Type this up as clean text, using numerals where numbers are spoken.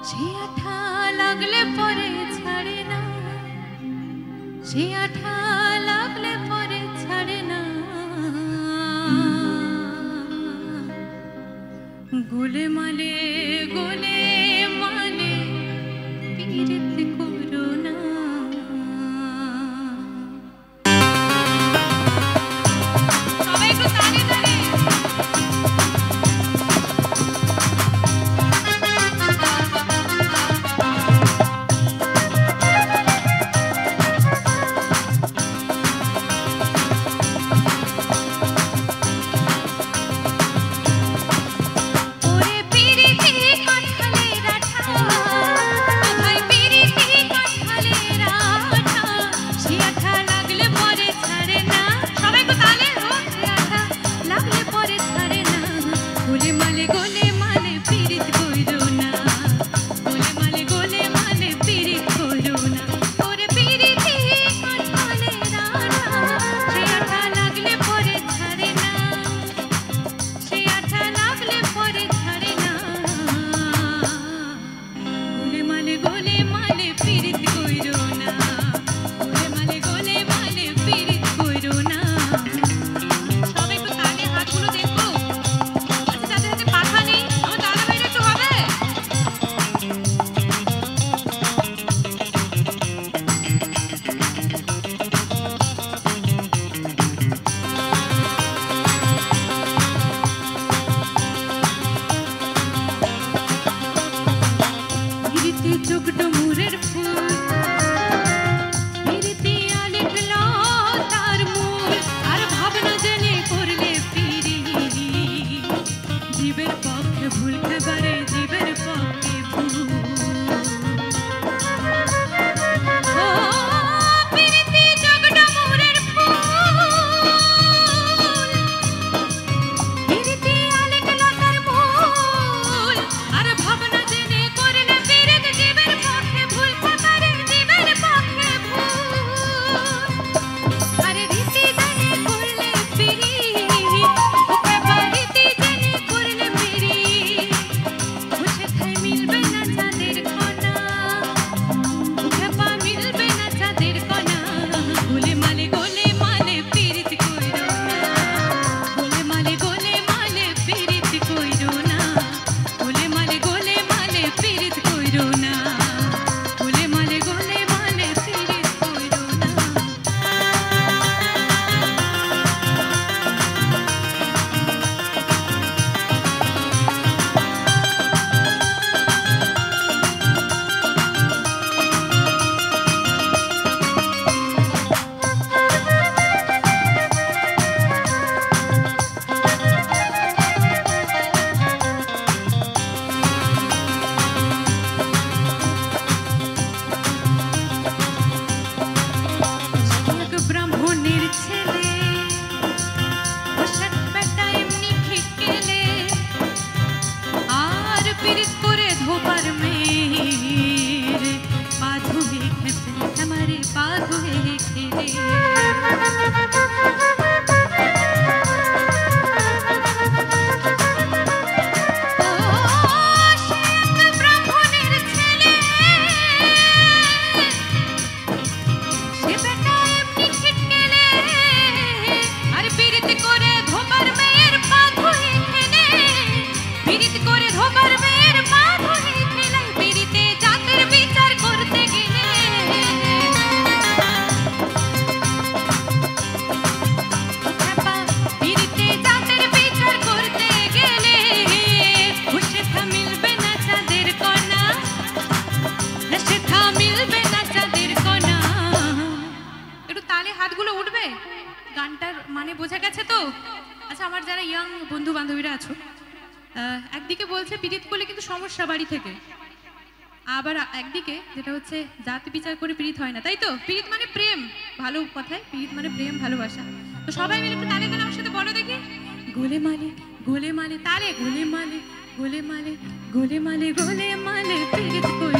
সে আঠা লাগলে পরে ছাড়ে না, সে আঠা লাগলে পরে ছাড়ে না, গোলে মালে গোলে মালে পীড়িত করো না। সবাই একটু তালে তালে। একদিকে বলছে পীড়িত করলে কিন্তু সমস্যা বাড়ি থেকে, আবার একদিকে যেটা হচ্ছে জাতি বিচার করে পীড়িত হয় না, তাই তো? পীড়িত মানে প্রেম, ভালো কথায় পীড়িত মানে প্রেম ভালোবাসা। তো সবাই মিলে একটু তালে তালে আমার সাথে বলো দেখি, গোলে মালে তালে, গোলে মালে গোলে মালে গোলে মালে গোলে মালে পীড়িত কই